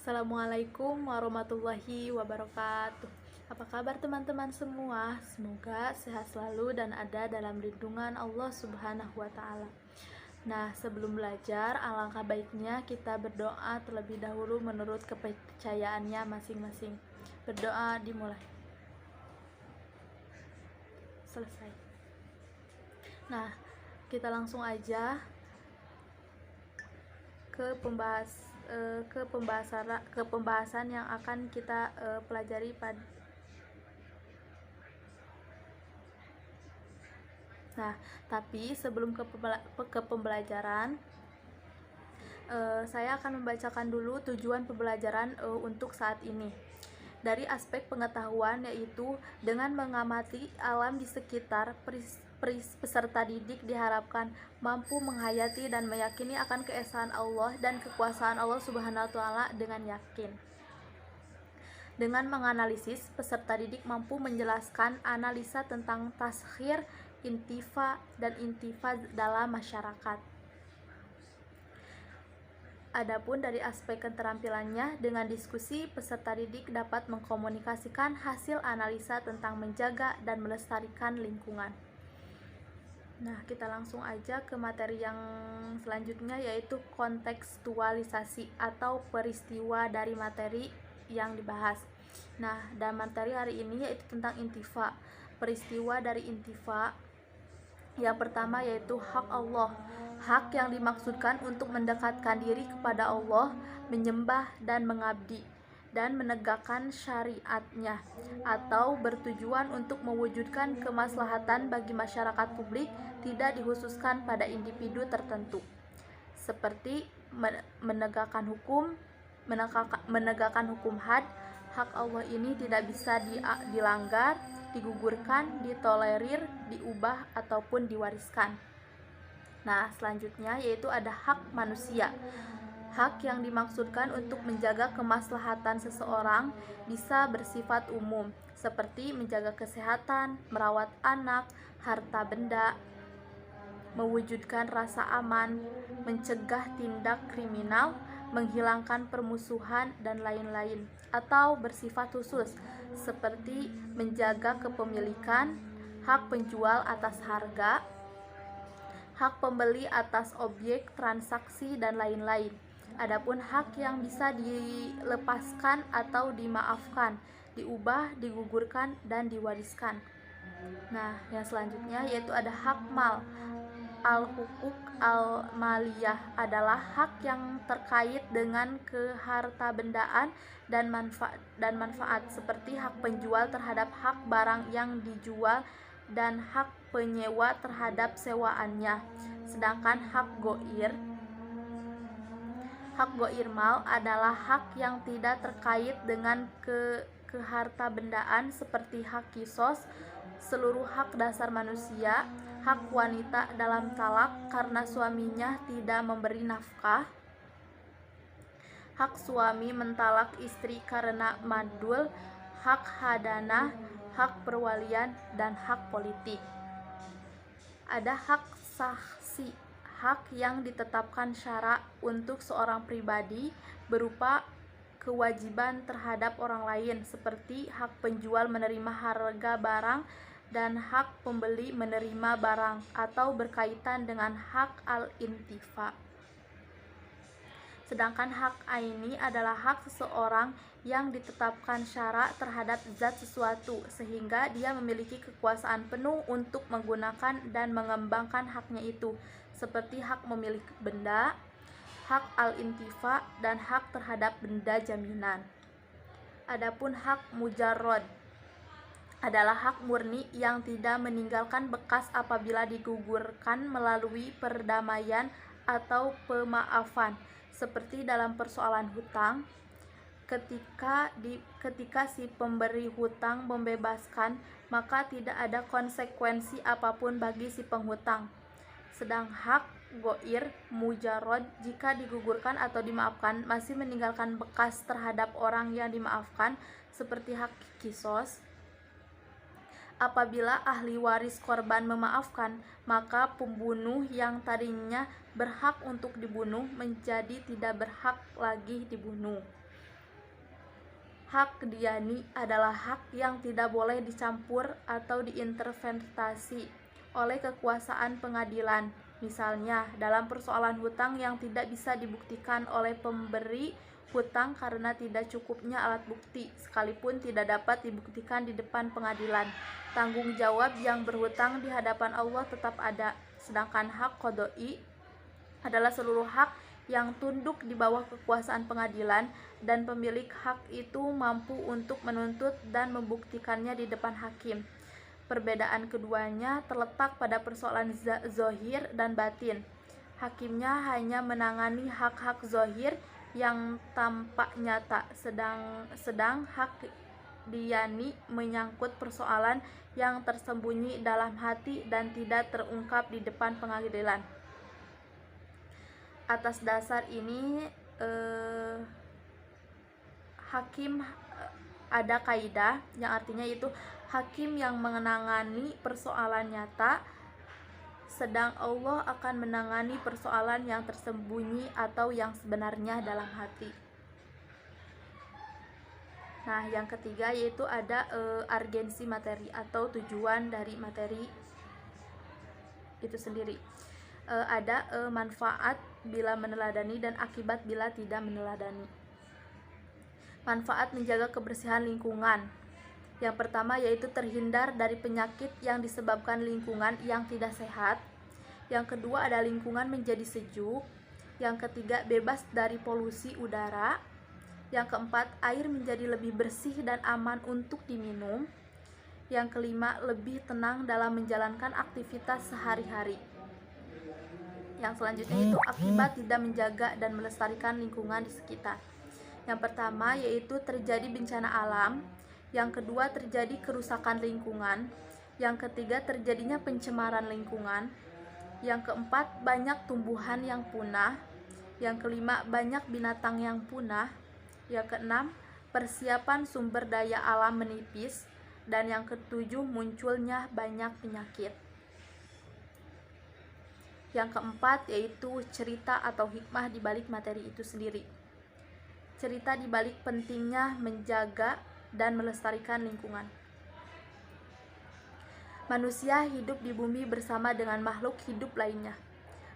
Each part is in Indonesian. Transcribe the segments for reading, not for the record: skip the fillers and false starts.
Assalamualaikum warahmatullahi wabarakatuh. Apa kabar teman-teman semua? Semoga sehat selalu dan ada dalam lindungan Allah Subhanahu wa Ta'ala. Nah, sebelum belajar, alangkah baiknya kita berdoa terlebih dahulu menurut kepercayaannya masing-masing. Berdoa dimulai. Selesai. Nah, kita langsung aja ke pembahasan yang akan kita pelajari pada. Nah, tapi sebelum ke pembelajaran, saya akan membacakan dulu tujuan pembelajaran untuk saat ini. Dari aspek pengetahuan, yaitu dengan mengamati alam di sekitar, peserta didik diharapkan mampu menghayati dan meyakini akan keesaan Allah dan kekuasaan Allah Subhanahu wa Ta'ala dengan yakin. Dengan menganalisis, peserta didik mampu menjelaskan analisa tentang taskhir, intifa, dan intifa dalam masyarakat. Adapun dari aspek keterampilannya, dengan diskusi, peserta didik dapat mengkomunikasikan hasil analisa tentang menjaga dan melestarikan lingkungan. Nah, kita langsung aja ke materi yang selanjutnya, yaitu kontekstualisasi atau peristiwa dari materi yang dibahas. Nah, dan materi hari ini yaitu tentang intifa. Peristiwa dari intifa yang pertama yaitu hak Allah. Hak yang dimaksudkan untuk mendekatkan diri kepada Allah, menyembah dan mengabdi, dan menegakkan syariatnya, atau bertujuan untuk mewujudkan kemaslahatan bagi masyarakat publik, tidak dikhususkan pada individu tertentu, seperti menegakkan hukum had. Hak Allah ini tidak bisa dilanggar, digugurkan, ditolerir, diubah, ataupun diwariskan. Nah, selanjutnya yaitu ada hak manusia. Hak yang dimaksudkan untuk menjaga kemaslahatan seseorang bisa bersifat umum, seperti menjaga kesehatan, merawat anak, harta benda, mewujudkan rasa aman, mencegah tindak kriminal, menghilangkan permusuhan, dan lain-lain. Atau bersifat khusus, seperti menjaga kepemilikan, hak penjual atas harga, hak pembeli atas objek, transaksi, dan lain-lain. Adapun hak yang bisa dilepaskan atau dimaafkan, diubah, digugurkan, dan diwariskan. Nah, yang selanjutnya yaitu ada hak mal. Al-hukuk al-maliyah adalah hak yang terkait dengan kehartabendaan dan manfaat, seperti hak penjual terhadap hak barang yang dijual dan hak penyewa terhadap sewaannya. Sedangkan hak goir mal adalah hak yang tidak terkait dengan kehartabendaan, seperti hak kisos, seluruh hak dasar manusia, hak wanita dalam talak karena suaminya tidak memberi nafkah, hak suami mentalak istri karena madul, hak hadanah, hak perwalian, dan hak politik. Ada hak saksi, hak yang ditetapkan syara untuk seorang pribadi berupa kewajiban terhadap orang lain, seperti hak penjual menerima harga barang dan hak pembeli menerima barang, atau berkaitan dengan hak al-intifa. Sedangkan hak aini adalah hak seseorang yang ditetapkan syara terhadap zat sesuatu, sehingga dia memiliki kekuasaan penuh untuk menggunakan dan mengembangkan haknya itu, seperti hak memiliki benda, hak al-intifa, dan hak terhadap benda jaminan. Adapun hak mujarrad adalah hak murni yang tidak meninggalkan bekas apabila digugurkan melalui perdamaian atau pemaafan, seperti dalam persoalan hutang, ketika si pemberi hutang membebaskan, maka tidak ada konsekuensi apapun bagi si penghutang. Sedang hak goir mujarrad, jika digugurkan atau dimaafkan, masih meninggalkan bekas terhadap orang yang dimaafkan, seperti hak kisos. Apabila ahli waris korban memaafkan, maka pembunuh yang tadinya berhak untuk dibunuh menjadi tidak berhak lagi dibunuh. Hak diyani adalah hak yang tidak boleh dicampur atau diintervensi oleh kekuasaan pengadilan. Misalnya, dalam persoalan hutang yang tidak bisa dibuktikan oleh pemberi hutang karena tidak cukupnya alat bukti, sekalipun tidak dapat dibuktikan di depan pengadilan, tanggung jawab yang berhutang di hadapan Allah tetap ada. Sedangkan hak qodoi adalah seluruh hak yang tunduk di bawah kekuasaan pengadilan, dan pemilik hak itu mampu untuk menuntut dan membuktikannya di depan hakim. Perbedaan keduanya terletak pada persoalan zohir dan batin. Hakimnya hanya menangani hak-hak zohir yang tampak nyata, sedang hak diyani menyangkut persoalan yang tersembunyi dalam hati dan tidak terungkap di depan pengadilan. Atas dasar ini hakim ada kaidah yang artinya itu hakim yang menangani persoalan nyata, sedang Allah akan menangani persoalan yang tersembunyi atau yang sebenarnya dalam hati. Nah, yang ketiga yaitu ada urgensi materi atau tujuan dari materi itu sendiri. Ada manfaat bila meneladani dan akibat bila tidak meneladani. Manfaat menjaga kebersihan lingkungan. Yang pertama yaitu terhindar dari penyakit yang disebabkan lingkungan yang tidak sehat. Yang kedua ada lingkungan menjadi sejuk. Yang ketiga bebas dari polusi udara. Yang keempat air menjadi lebih bersih dan aman untuk diminum. Yang kelima lebih tenang dalam menjalankan aktivitas sehari-hari. Yang selanjutnya itu akibat tidak menjaga dan melestarikan lingkungan di sekitar. Yang pertama yaitu terjadi bencana alam. Yang kedua terjadi kerusakan lingkungan. Yang ketiga terjadinya pencemaran lingkungan. Yang keempat banyak tumbuhan yang punah. Yang kelima banyak binatang yang punah. Yang keenam persiapan sumber daya alam menipis. Dan yang ketujuh munculnya banyak penyakit. Yang keempat yaitu cerita atau hikmah di balik materi itu sendiri. Cerita di balik pentingnya menjaga dan melestarikan lingkungan. Manusia hidup di bumi bersama dengan makhluk hidup lainnya.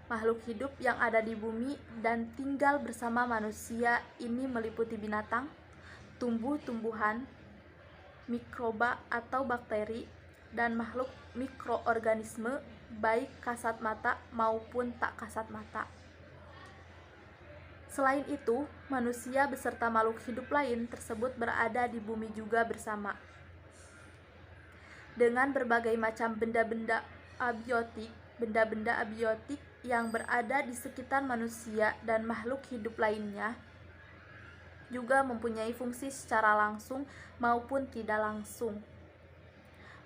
Makhluk hidup yang ada di bumi dan tinggal bersama manusia ini meliputi binatang, tumbuh-tumbuhan, mikroba atau bakteri, dan makhluk mikroorganisme baik kasat mata maupun tak kasat mata. Selain itu, manusia beserta makhluk hidup lain tersebut berada di bumi juga bersama. Dengan berbagai macam benda-benda abiotik yang berada di sekitar manusia dan makhluk hidup lainnya juga mempunyai fungsi secara langsung maupun tidak langsung.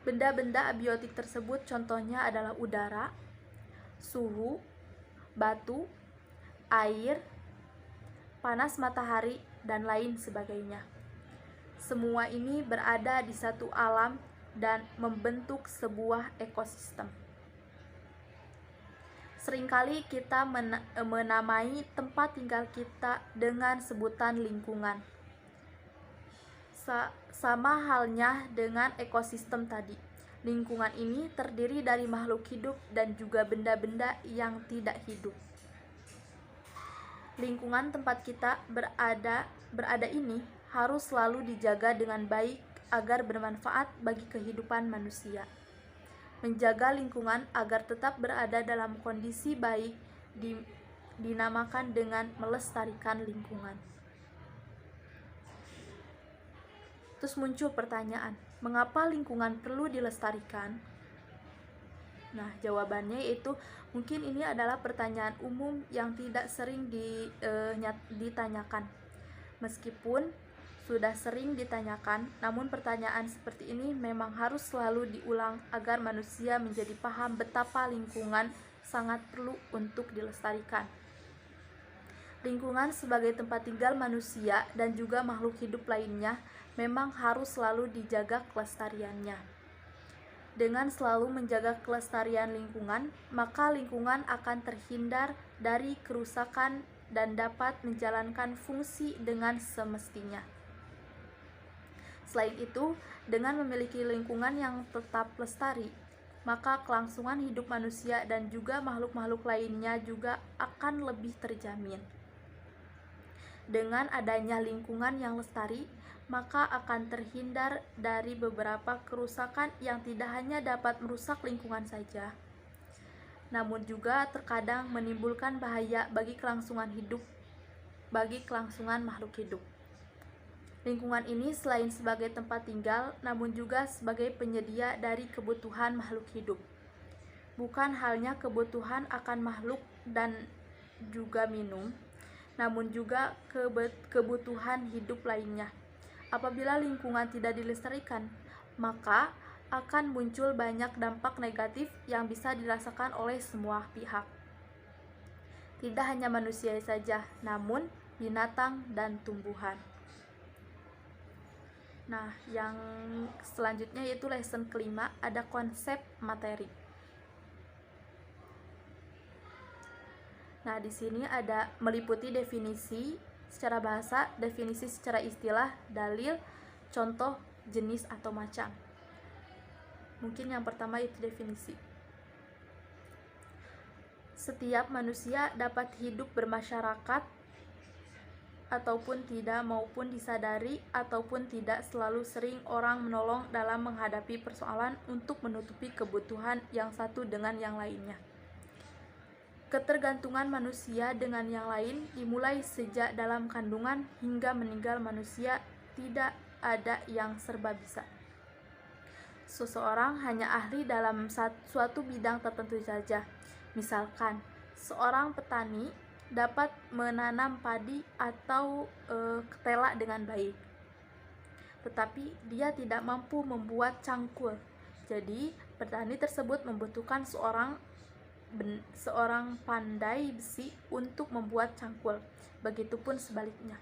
Benda-benda abiotik tersebut contohnya adalah udara, suhu, batu, air, panas matahari, dan lain sebagainya. Semua ini berada di satu alam dan membentuk sebuah ekosistem. Seringkali kita menamai tempat tinggal kita dengan sebutan lingkungan. Sama halnya dengan ekosistem tadi. Lingkungan ini terdiri dari makhluk hidup dan juga benda-benda yang tidak hidup. Lingkungan tempat kita berada ini harus selalu dijaga dengan baik agar bermanfaat bagi kehidupan manusia. Menjaga lingkungan agar tetap berada dalam kondisi baik dinamakan dengan melestarikan lingkungan. Terus muncul pertanyaan, mengapa lingkungan perlu dilestarikan? Nah, jawabannya yaitu mungkin ini adalah pertanyaan umum yang tidak sering ditanyakan. Meskipun sudah sering ditanyakan, namun pertanyaan seperti ini memang harus selalu diulang agar manusia menjadi paham betapa lingkungan sangat perlu untuk dilestarikan. Lingkungan sebagai tempat tinggal manusia dan juga makhluk hidup lainnya memang harus selalu dijaga kelestariannya. Dengan selalu menjaga kelestarian lingkungan, maka lingkungan akan terhindar dari kerusakan dan dapat menjalankan fungsi dengan semestinya. Selain itu, dengan memiliki lingkungan yang tetap lestari, maka kelangsungan hidup manusia dan juga makhluk-makhluk lainnya juga akan lebih terjamin. Dengan adanya lingkungan yang lestari, maka akan terhindar dari beberapa kerusakan yang tidak hanya dapat merusak lingkungan saja, namun juga terkadang menimbulkan bahaya bagi kelangsungan makhluk hidup. Lingkungan ini selain sebagai tempat tinggal, namun juga sebagai penyedia dari kebutuhan makhluk hidup. Bukan halnya kebutuhan akan makhluk dan juga minum, namun juga kebutuhan hidup lainnya. Apabila lingkungan tidak dilestarikan, maka akan muncul banyak dampak negatif yang bisa dirasakan oleh semua pihak. Tidak hanya manusia saja, namun binatang dan tumbuhan. Nah, yang selanjutnya yaitu lesson kelima, ada konsep materi. Nah, di sini ada meliputi definisi secara bahasa, definisi secara istilah, dalil, contoh, jenis atau macam. Mungkin yang pertama itu definisi. Setiap manusia dapat hidup bermasyarakat ataupun tidak, maupun disadari ataupun tidak, selalu sering orang menolong dalam menghadapi persoalan untuk menutupi kebutuhan yang satu dengan yang lainnya. Ketergantungan manusia dengan yang lain dimulai sejak dalam kandungan hingga meninggal manusia, tidak ada yang serba bisa. Seseorang hanya ahli dalam suatu bidang tertentu saja. Misalkan, seorang petani dapat menanam padi atau ketela dengan baik, tetapi dia tidak mampu membuat cangkul. Jadi, petani tersebut membutuhkan seorang pandai besi untuk membuat cangkul. Begitupun sebaliknya.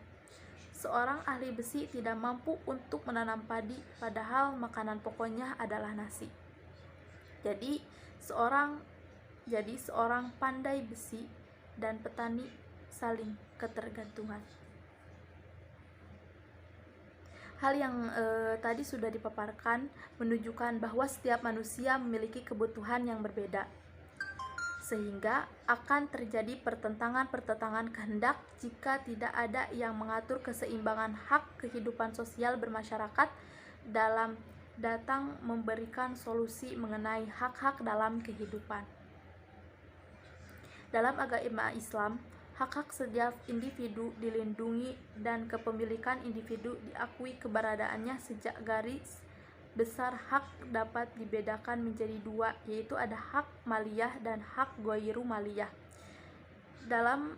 Seorang ahli besi tidak mampu untuk menanam padi, padahal makanan pokoknya adalah nasi. Jadi, seorang pandai besi dan petani saling ketergantungan. Hal yang tadi sudah dipaparkan menunjukkan bahwa setiap manusia memiliki kebutuhan yang berbeda, sehingga akan terjadi pertentangan kehendak jika tidak ada yang mengatur keseimbangan hak kehidupan sosial bermasyarakat dalam datang memberikan solusi mengenai hak-hak dalam kehidupan. Dalam agama Islam, hak-hak setiap individu dilindungi dan kepemilikan individu diakui keberadaannya sejak garis besar hak dapat dibedakan menjadi dua, yaitu ada hak maliyah dan hak ghairu maliyah. Dalam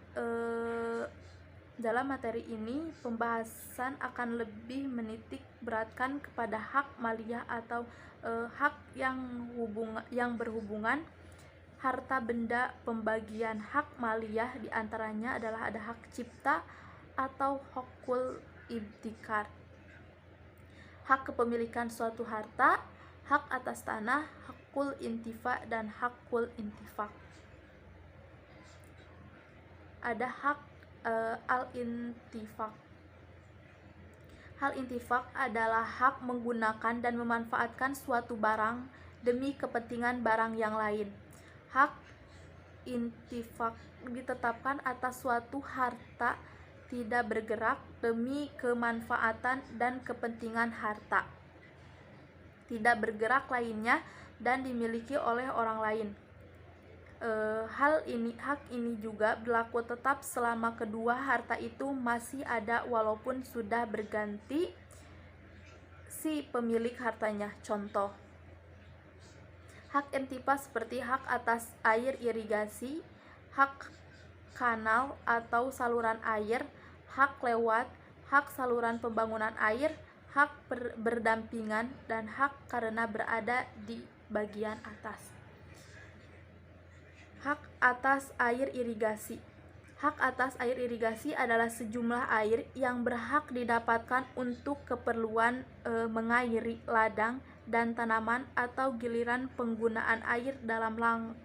materi ini, pembahasan akan lebih menitik beratkan kepada hak maliyah atau hak yang berhubungan harta benda. Pembagian hak maliyah diantaranya adalah ada hak cipta atau hukul ibtikar, hak kepemilikan suatu harta, hak atas tanah, hakul intifa, dan hakul intifak. Ada hak al-intifak. Hal intifak adalah hak menggunakan dan memanfaatkan suatu barang demi kepentingan barang yang lain. Hak intifak ditetapkan atas suatu harta tidak bergerak demi kemanfaatan dan kepentingan harta tidak bergerak lainnya dan dimiliki oleh orang lain. Hak ini juga berlaku tetap selama kedua harta itu masih ada walaupun sudah berganti si pemilik hartanya. Contoh, hak intifak seperti hak atas air irigasi, hak kanal atau saluran air, hak lewat, hak saluran pembangunan air, hak berdampingan, dan hak karena berada di bagian atas. Hak atas air irigasi. Hak atas air irigasi adalah sejumlah air yang berhak didapatkan untuk keperluan mengairi ladang dan tanaman atau giliran penggunaan air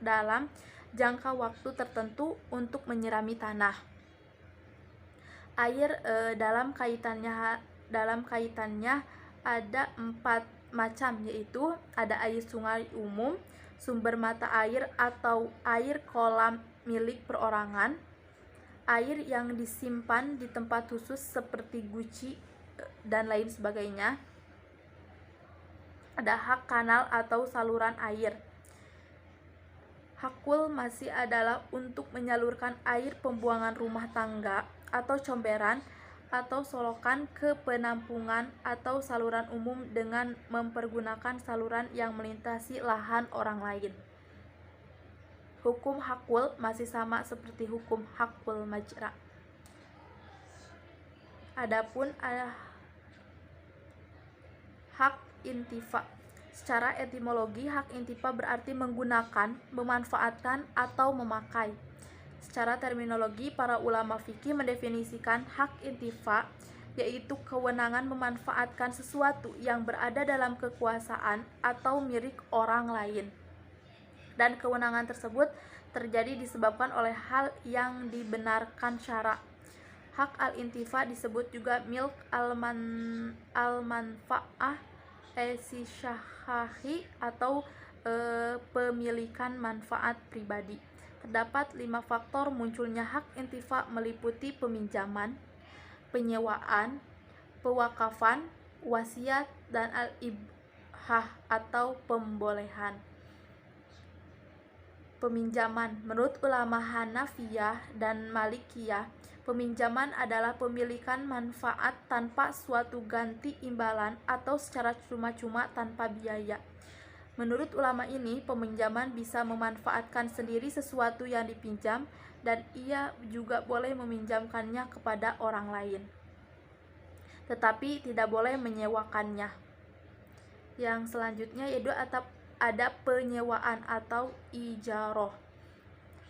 dalam jangka waktu tertentu untuk menyirami tanah. Air dalam kaitannya ada 4 macam, yaitu ada air sungai umum, sumber mata air atau air kolam milik perorangan, air yang disimpan di tempat khusus seperti guci dan lain sebagainya. Ada hak kanal atau saluran air. Hakul masih adalah untuk menyalurkan air pembuangan rumah tangga atau comberan atau solokan ke penampungan atau saluran umum dengan mempergunakan saluran yang melintasi lahan orang lain. Hukum hakul masih sama seperti hukum hakul majra. Adapun hak intifa. Secara etimologi, hak intifa berarti menggunakan, memanfaatkan, atau memakai. Secara terminologi, para ulama fikih mendefinisikan hak intifa yaitu kewenangan memanfaatkan sesuatu yang berada dalam kekuasaan atau milik orang lain. Dan kewenangan tersebut terjadi disebabkan oleh hal yang dibenarkan syara. Hak al-intifa disebut juga milk al-manfa'ah esisyahahi atau pemilikan manfaat pribadi. Terdapat 5 faktor munculnya hak intifa meliputi peminjaman, penyewaan, pewakafan, wasiat, dan al-ibhah atau pembolehan. Peminjaman. Menurut ulama Hanafiyah dan Malikiyah, peminjaman adalah pemilikan manfaat tanpa suatu ganti imbalan atau secara cuma-cuma tanpa biaya. Menurut ulama ini, peminjaman bisa memanfaatkan sendiri sesuatu yang dipinjam dan ia juga boleh meminjamkannya kepada orang lain, tetapi tidak boleh menyewakannya. Yang selanjutnya yaitu ada penyewaan atau ijaroh.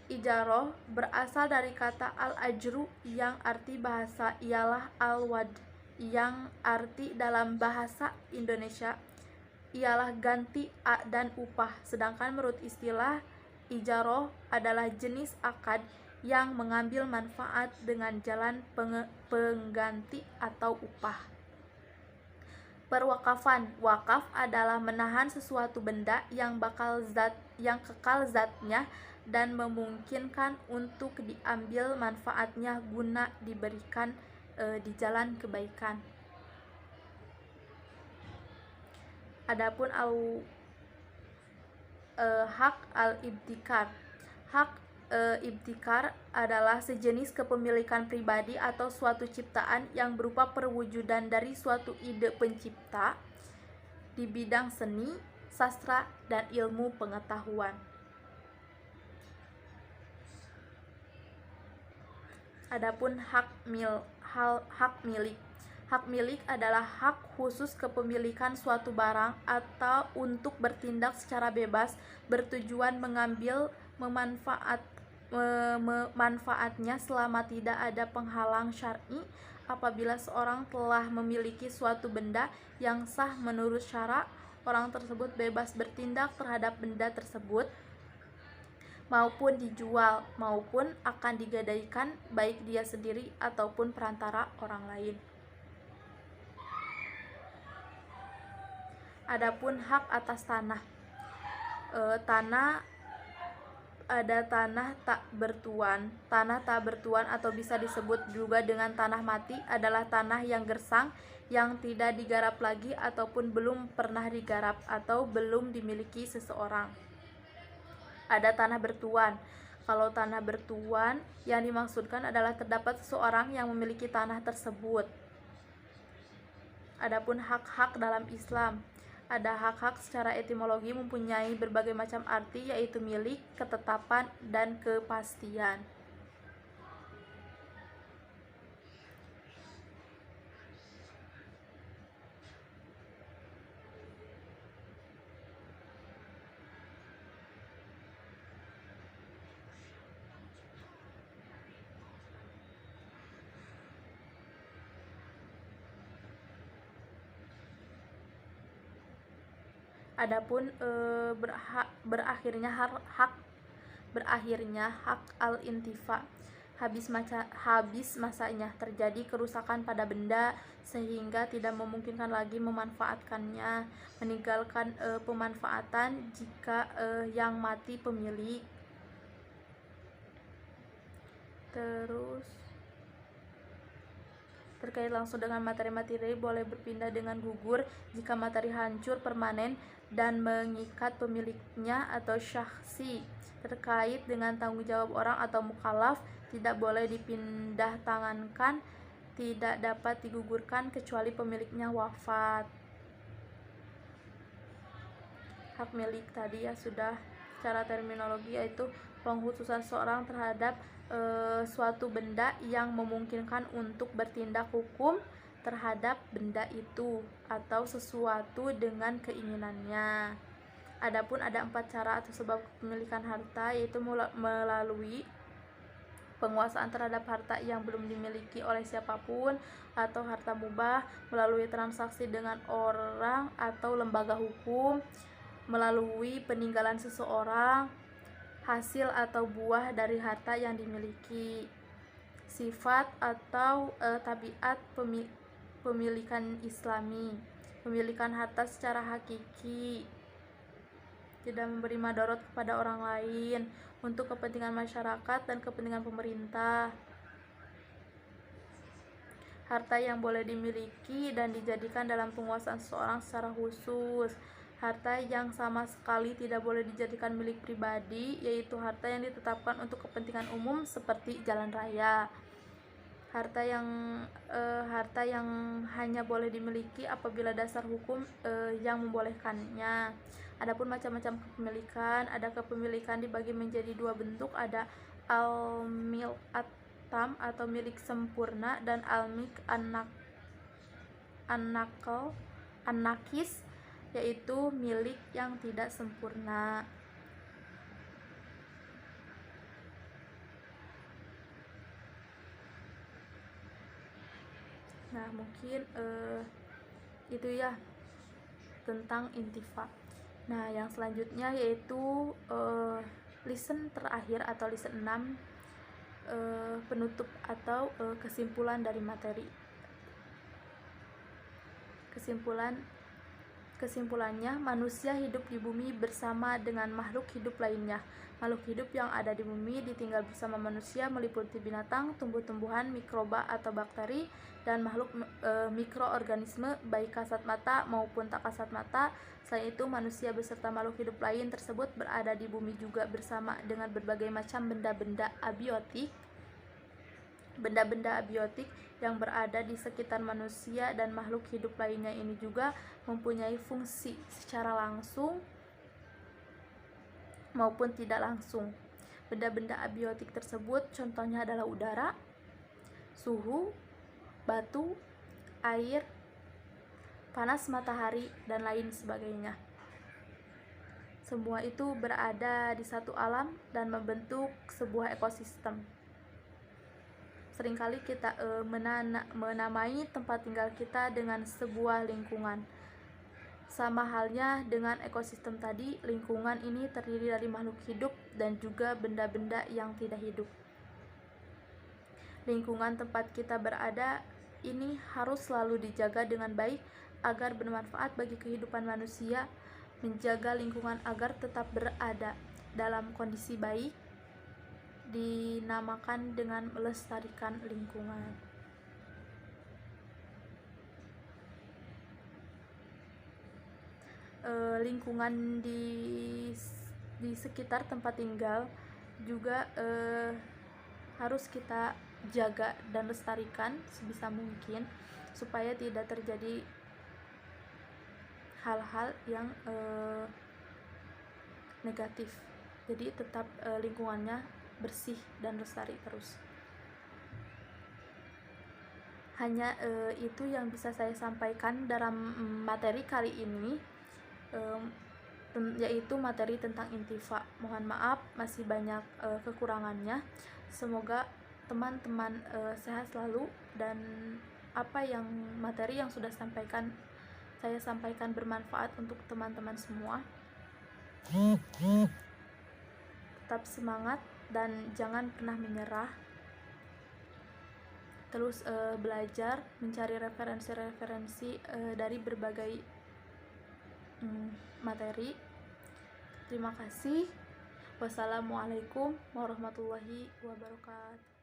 Ijaroh berasal dari kata al-ajru yang arti bahasa ialah al-wad, yang arti dalam bahasa Indonesia ialah ganti dan upah. Sedangkan menurut istilah, ijaroh adalah jenis akad yang mengambil manfaat dengan jalan pengganti atau upah. Perwakafan. Wakaf adalah menahan sesuatu benda yang kekal zatnya dan memungkinkan untuk diambil manfaatnya guna diberikan di jalan kebaikan. Adapun hak al-ibtikar. Hak ibtikar adalah sejenis kepemilikan pribadi atau suatu ciptaan yang berupa perwujudan dari suatu ide pencipta di bidang seni, sastra, dan ilmu pengetahuan. Adapun hak milik. Hak milik adalah hak khusus kepemilikan suatu barang atau untuk bertindak secara bebas bertujuan mengambil manfaatnya selama tidak ada penghalang syar'i. Apabila seorang telah memiliki suatu benda yang sah menurut syara, orang tersebut bebas bertindak terhadap benda tersebut maupun dijual maupun akan digadaikan baik dia sendiri ataupun perantara orang lain. Adapun hak atas tanah. Ada tanah tak bertuan. Tanah tak bertuan atau bisa disebut juga dengan tanah mati adalah tanah yang gersang, yang tidak digarap lagi ataupun belum pernah digarap atau belum dimiliki seseorang. Ada tanah bertuan. Kalau tanah bertuan yang dimaksudkan adalah terdapat seseorang yang memiliki tanah tersebut. Adapun hak-hak dalam Islam. Ada hak-hak secara etimologi mempunyai berbagai macam arti, yaitu milik, ketetapan, dan kepastian. Adapun berakhirnya hak al-intifa. habis masanya, terjadi kerusakan pada benda sehingga tidak memungkinkan lagi memanfaatkannya, meninggalkan pemanfaatan jika yang mati pemilik. Terus terkait langsung dengan materi-materi boleh berpindah dengan gugur jika materi hancur permanen dan mengikat pemiliknya atau syakhsi. Terkait dengan tanggung jawab orang atau mukallaf, tidak boleh dipindah tangankan, tidak dapat digugurkan kecuali pemiliknya wafat. Hak milik tadi ya sudah, secara terminologi yaitu pengkhususan seorang terhadap suatu benda yang memungkinkan untuk bertindak hukum terhadap benda itu atau sesuatu dengan keinginannya. Adapun ada 4 cara atau sebab kepemilikan harta, yaitu melalui penguasaan terhadap harta yang belum dimiliki oleh siapapun atau harta mubah, melalui transaksi dengan orang atau lembaga hukum, melalui peninggalan seseorang, hasil atau buah dari harta yang dimiliki, sifat atau tabiat pemilikan Islami, pemilikan harta secara hakiki, tidak memberi madarat kepada orang lain, untuk kepentingan masyarakat dan kepentingan pemerintah. Harta yang boleh dimiliki dan dijadikan dalam penguasaan seseorang secara khusus. Harta yang sama sekali tidak boleh dijadikan milik pribadi, yaitu harta yang ditetapkan untuk kepentingan umum seperti jalan raya. Harta yang hanya boleh dimiliki apabila dasar hukum yang membolehkannya. Adapun macam-macam kepemilikan, ada kepemilikan dibagi menjadi 2 bentuk, ada al-mil'at tam atau milik sempurna dan al-milk an-nakis yaitu milik yang tidak sempurna. Nah, mungkin itu ya tentang intifa. Nah, yang selanjutnya yaitu listen terakhir atau listen 6, penutup atau kesimpulan dari materi. Kesimpulannya, manusia hidup di bumi bersama dengan makhluk hidup lainnya. Makhluk hidup yang ada di bumi ditinggal bersama manusia meliputi binatang, tumbuh-tumbuhan, mikroba atau bakteri, dan makhluk mikroorganisme baik kasat mata maupun tak kasat mata. Selain itu, manusia beserta makhluk hidup lain tersebut berada di bumi juga bersama dengan berbagai macam benda-benda abiotik yang berada di sekitar manusia, dan makhluk hidup lainnya ini juga mempunyai fungsi secara langsung maupun tidak langsung. Benda-benda abiotik tersebut contohnya adalah udara, suhu, batu, air, panas matahari, dan lain sebagainya. Semua itu berada di satu alam dan membentuk sebuah ekosistem. Seringkali kita menamai tempat tinggal kita dengan sebuah lingkungan. Sama halnya dengan ekosistem tadi, lingkungan ini terdiri dari makhluk hidup dan juga benda-benda yang tidak hidup. Lingkungan tempat kita berada ini harus selalu dijaga dengan baik agar bermanfaat bagi kehidupan manusia. Menjaga lingkungan agar tetap berada dalam kondisi baik dinamakan dengan melestarikan lingkungan. Lingkungan di sekitar tempat tinggal juga harus kita jaga dan lestarikan sebisa mungkin supaya tidak terjadi hal-hal yang negatif. Jadi tetap lingkungannya bersih dan lestari terus. Hanya itu yang bisa saya sampaikan dalam materi kali ini, yaitu materi tentang intifa. Mohon maaf masih banyak kekurangannya. Semoga teman-teman sehat selalu dan apa yang materi yang sudah saya sampaikan bermanfaat untuk teman-teman semua. Tetap semangat dan jangan pernah menyerah. terus belajar mencari referensi-referensi dari berbagai materi. Terima kasih. Wassalamualaikum warahmatullahi wabarakatuh.